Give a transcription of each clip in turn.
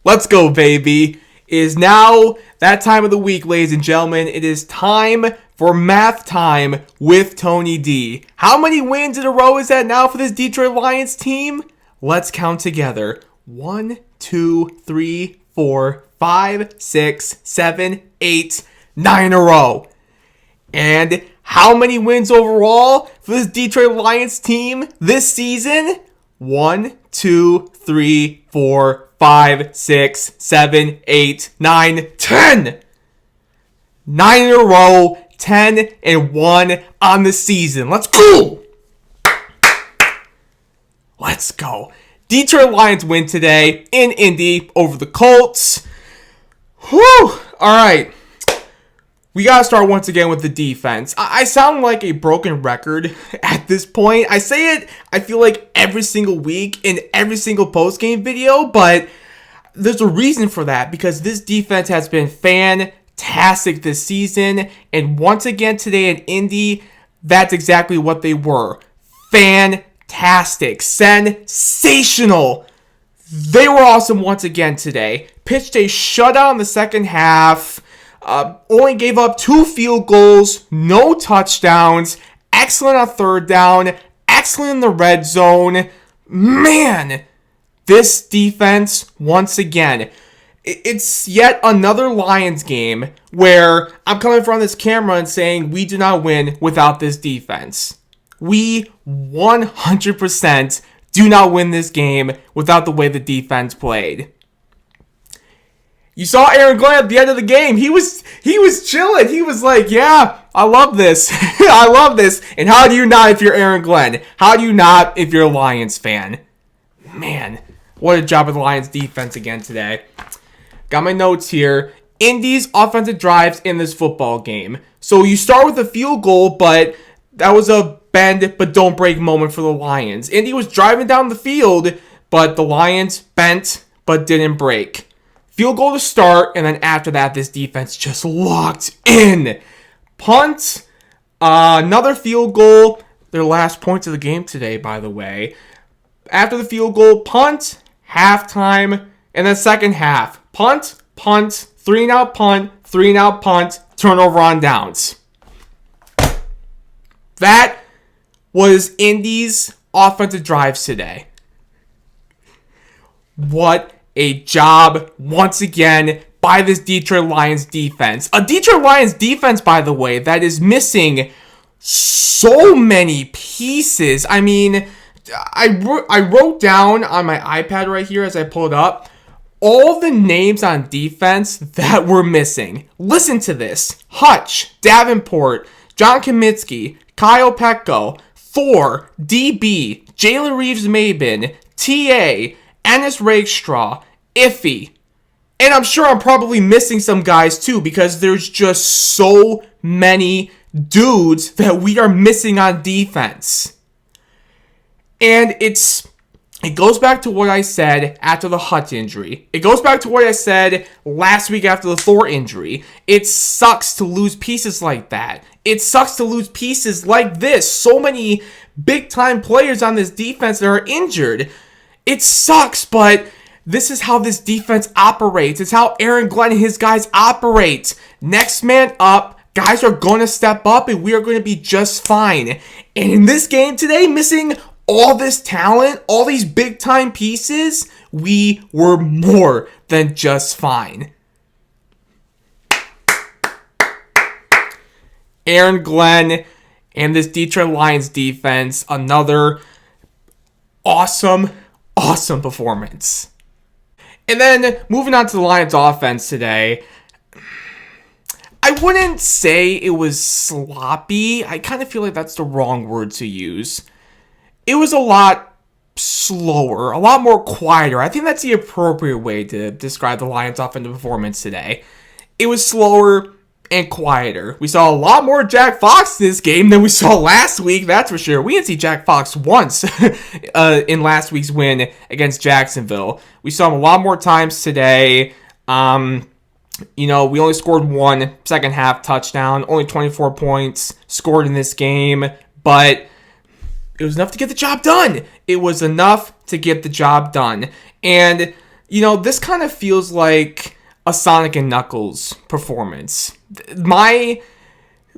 Let's go, baby. It is now that time of the week, ladies and gentlemen. It is time for math time with Tony D. How many wins in a row is that now for this Detroit Lions team? Let's count together. 1, 2, 3, 4, 5, 6, 7, 8, 9 in a row. And how many wins overall for this Detroit Lions team this season? 1, 2, 3, 4, 5, 6, 7, 8, 9, 10! 9 in a row, 10-1 on the season. Let's go! Let's go. Detroit Lions win today in Indy over the Colts. Whew! Alright. We got to start once again with the defense. I sound like a broken record at this point. I say it, I feel like, every single week in every single post-game video, but there's a reason for that because this defense has been fantastic this season, and once again today in Indy, that's exactly what they were. Fantastic. Sensational. They were awesome once again today. Pitched a shutout in the second half. Only gave up 2 field goals, no touchdowns, excellent on third down, excellent in the red zone. Man, this defense, once again, it's yet another Lions game where I'm coming in front of this camera and saying we do not win without this defense. We 100% do not win this game without the way the defense played. You saw Aaron Glenn at the end of the game. He was chilling. He was like, yeah, I love this. I love this. And how do you not if you're Aaron Glenn? How do you not if you're a Lions fan? Man, what a job of the Lions defense again today. Got my notes here. Indy's offensive drives in this football game. So you start with a field goal, but that was a bend but don't break moment for the Lions. Indy was driving down the field, but the Lions bent but didn't break. Field goal to start, and then after that, this defense just locked in. Punt, another field goal. Their last points of the game today, by the way. After the field goal, punt, halftime, and then second half. Punt, 3-and-out punt, 3-and-out punt, turnover on downs. That was Indy's offensive drives today. What a job, once again, by this Detroit Lions defense. A Detroit Lions defense, by the way, that is missing so many pieces. I mean, I wrote down on my iPad right here as I pulled up all the names on defense that were missing. Listen to this. Hutch, Davenport, John Kaminsky, Kyle Petko, Thor, DB, Jalen Reeves-Maybin, TA, Ennis Rakestraw, Iffy. And I'm sure I'm probably missing some guys too because there's just so many dudes that we are missing on defense. And it goes back to what I said after the Hutch injury. It goes back to what I said last week after the Thor injury. It sucks to lose pieces like that. It sucks to lose pieces like this. So many big-time players on this defense that are injured. It sucks, but this is how this defense operates. It's how Aaron Glenn and his guys operate. Next man up, guys are going to step up, and we are going to be just fine. And in this game today, missing all this talent, all these big-time pieces, we were more than just fine. Aaron Glenn and this Detroit Lions defense, another awesome performance. And then moving on to the Lions offense today, I wouldn't say it was sloppy. I kind of feel like that's the wrong word to use. It was a lot slower, a lot more quieter. I think that's the appropriate way to describe the Lions offensive performance today. It was slower and quieter. We saw a lot more Jack Fox this game than we saw last week, that's for sure. We didn't see Jack Fox once in last week's win against Jacksonville. We saw him a lot more times today. We only scored 1 second half touchdown, only 24 points scored in this game, but it was enough to get the job done. It was enough to get the job done. And this kind of feels like a Sonic and Knuckles performance.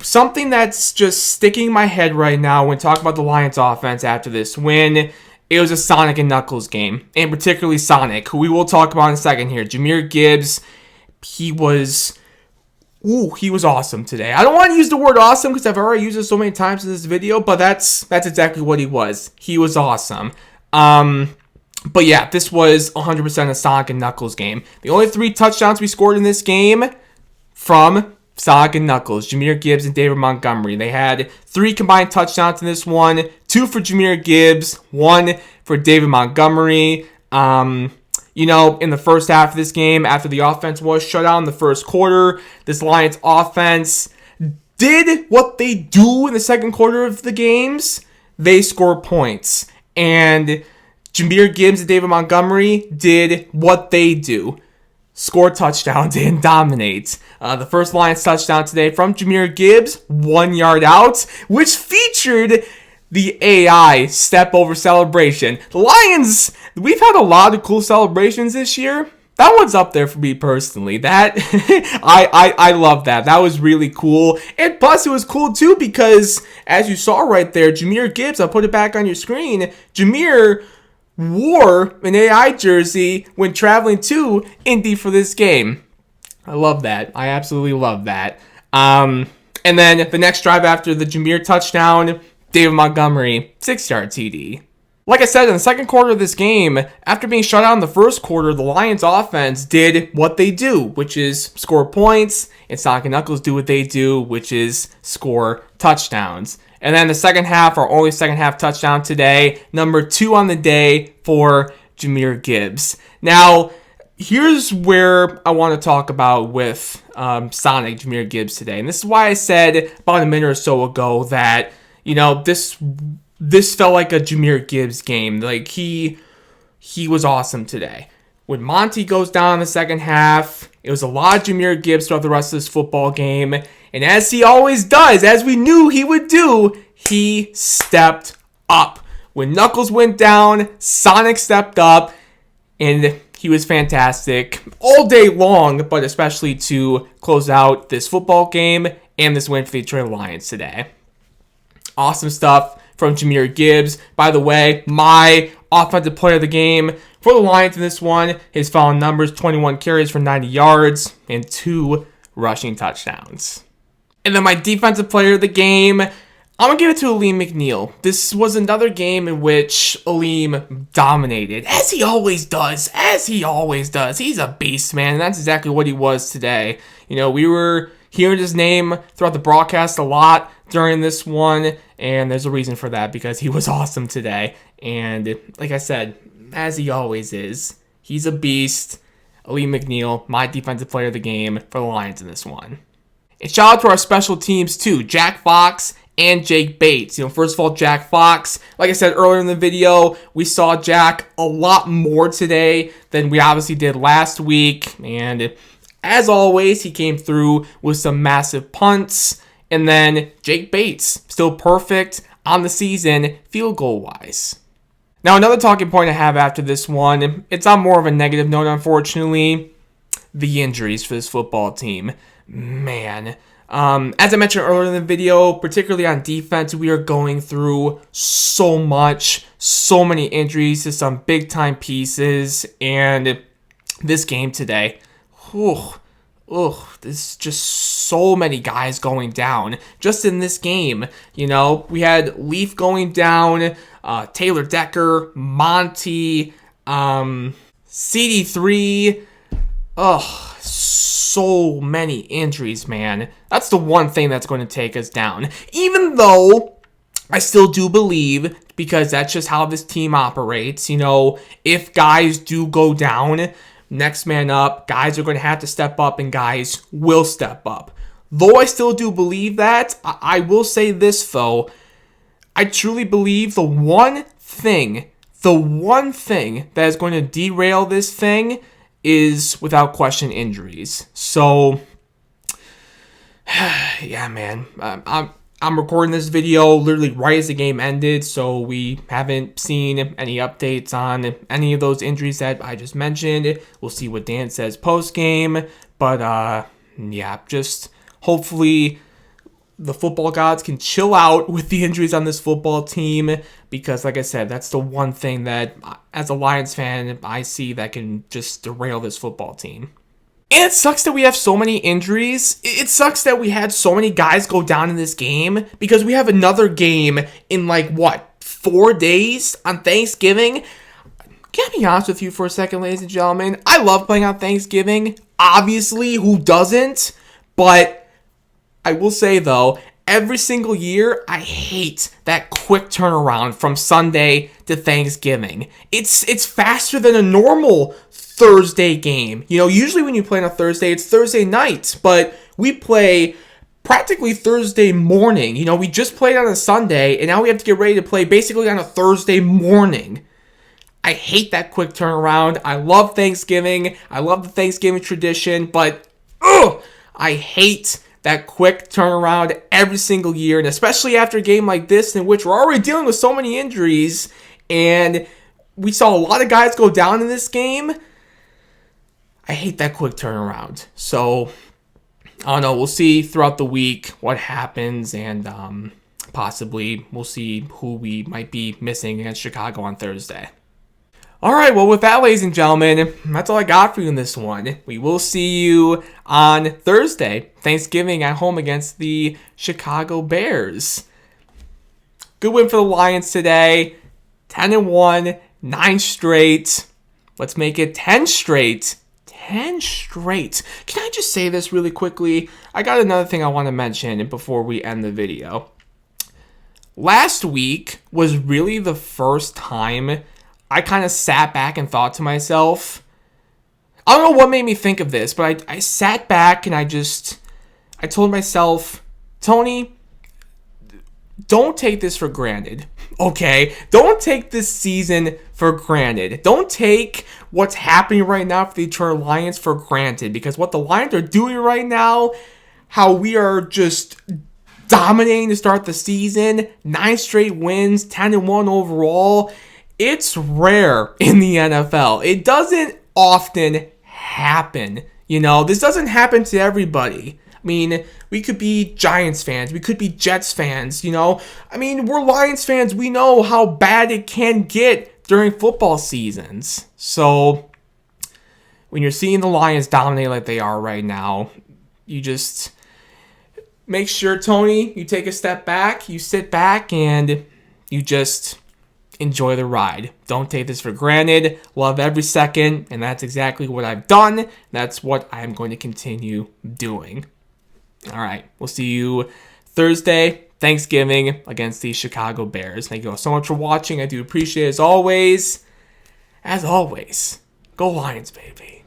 Something that's just sticking in my head right now when talking about the Lions offense after this win, it was a Sonic and Knuckles game, and particularly Sonic, who we will talk about in a second here. Jahmyr Gibbs, he was awesome today. I don't want to use the word awesome because I've already used it so many times in this video, but that's exactly what he was. He was awesome. But yeah, this was 100% a Sonic and Knuckles game. The only 3 touchdowns we scored in this game from Sonic and Knuckles, Jahmyr Gibbs and David Montgomery. They had 3 combined touchdowns in this one, 2 for Jahmyr Gibbs, 1 for David Montgomery. In the first half of this game, after the offense was shut out in the first quarter, this Lions offense did what they do in the second quarter of the games. They scored points. And Jahmyr Gibbs and David Montgomery did what they do. Score touchdowns and dominate. The first Lions touchdown today from Jahmyr Gibbs, 1 yard out, which featured the AI step over celebration. The Lions, we've had a lot of cool celebrations this year. That one's up there for me personally. That I love that. That was really cool. And plus it was cool too because as you saw right there, Jahmyr Gibbs, I'll put it back on your screen. Jahmyr wore an AI jersey when traveling to Indy for this game. I love that. I absolutely love that. And then the next drive after the Jahmyr touchdown, David Montgomery, 6-yard TD. Like I said, in the second quarter of this game, after being shut out in the first quarter, the Lions offense did what they do, which is score points, and Sonic and Knuckles do what they do, which is score touchdowns. And then the second half, our only second half touchdown today, number 2 on the day for Jahmyr Gibbs. Now, here's where I want to talk about with Sonic Jahmyr Gibbs today. And this is why I said about a minute or so ago that, this felt like a Jahmyr Gibbs game. Like, he was awesome today. When Monty goes down in the second half, it was a lot of Jahmyr Gibbs throughout the rest of this football game. And as he always does, as we knew he would do, he stepped up. When Knuckles went down, Sonic stepped up, and he was fantastic all day long, but especially to close out this football game and this win for the Detroit Lions today. Awesome stuff from Jahmyr Gibbs. By the way, my offensive player of the game for the Lions in this one, his following numbers, 21 carries for 90 yards and 2 rushing touchdowns. And then my defensive player of the game, I'm going to give it to Alim McNeill. This was another game in which Alim dominated, as he always does. He's a beast, man, and that's exactly what he was today. We were hearing his name throughout the broadcast a lot during this one, and there's a reason for that, because he was awesome today. And like I said, as he always is, he's a beast. Alim McNeill, my defensive player of the game for the Lions in this one. And shout out to our special teams too, Jack Fox and Jake Bates. First of all, Jack Fox, like I said earlier in the video, we saw Jack a lot more today than we obviously did last week. And as always, he came through with some massive punts. And then Jake Bates, still perfect on the season, field goal wise. Now, another talking point I have after this one, it's on more of a negative note, unfortunately, the injuries for this football team. Man, as I mentioned earlier in the video, particularly on defense, we are going through so many injuries to some big-time pieces, and this game today, there's just so many guys going down just in this game. We had Leaf going down, Taylor Decker, Monty, CD3. So many injuries, man. That's the one thing that's going to take us down. Even though I still do believe, because that's just how this team operates, if guys do go down, next man up, guys are going to have to step up, and guys will step up. Though I still do believe that, I will say this, though. I truly believe the one thing that is going to derail this thing is, without question, injuries. So, yeah, man. I'm recording this video literally right as the game ended, so we haven't seen any updates on any of those injuries that I just mentioned. We'll see what Dan says post-game, but yeah, just hopefully the football gods can chill out with the injuries on this football team, because like I said, that's the one thing that as a Lions fan I see that can just derail this football team. And it sucks that we have so many injuries. It sucks that we had so many guys go down in this game, because we have another game in 4 days on Thanksgiving. Can I be honest with you for a second, ladies and gentlemen? I love playing on Thanksgiving. Obviously, who doesn't? But I will say, though, every single year, I hate that quick turnaround from Sunday to Thanksgiving. It's faster than a normal Thursday game. Usually when you play on a Thursday, it's Thursday night, but we play practically Thursday morning. We just played on a Sunday, and now we have to get ready to play basically on a Thursday morning. I hate that quick turnaround. I love Thanksgiving. I love the Thanksgiving tradition, but I hate that quick turnaround every single year, and especially after a game like this in which we're already dealing with so many injuries, and we saw a lot of guys go down in this game. I hate that quick turnaround. So, I don't know. We'll see throughout the week what happens, and possibly we'll see who we might be missing against Chicago on Thursday. All right, well, with that, ladies and gentlemen, that's all I got for you in this one. We will see you on Thursday, Thanksgiving, at home against the Chicago Bears. Good win for the Lions today. 10-1, 9 straight. Let's make it 10 straight. 10 straight. Can I just say this really quickly? I got another thing I want to mention before we end the video. Last week was really the first time I kind of sat back and thought to myself, I don't know what made me think of this, but I sat back and I told myself, Tony, don't take this for granted, okay? Don't take this season for granted. Don't take what's happening right now for the Detroit Lions for granted, because what the Lions are doing right now, how we are just dominating to start the season, 9 straight wins, 10-1 overall, it's rare in the NFL. It doesn't often happen. This doesn't happen to everybody. I mean, we could be Giants fans. We could be Jets fans, I mean, we're Lions fans. We know how bad it can get during football seasons. So, when you're seeing the Lions dominate like they are right now, you just make sure, Tony, you take a step back, you sit back, and you just enjoy the ride. Don't take this for granted. Love every second, and that's exactly what I've done. That's what I'm going to continue doing. All right, we'll see you Thursday, Thanksgiving, against the Chicago Bears. Thank you all so much for watching. I do appreciate it as always. As always, go Lions, baby.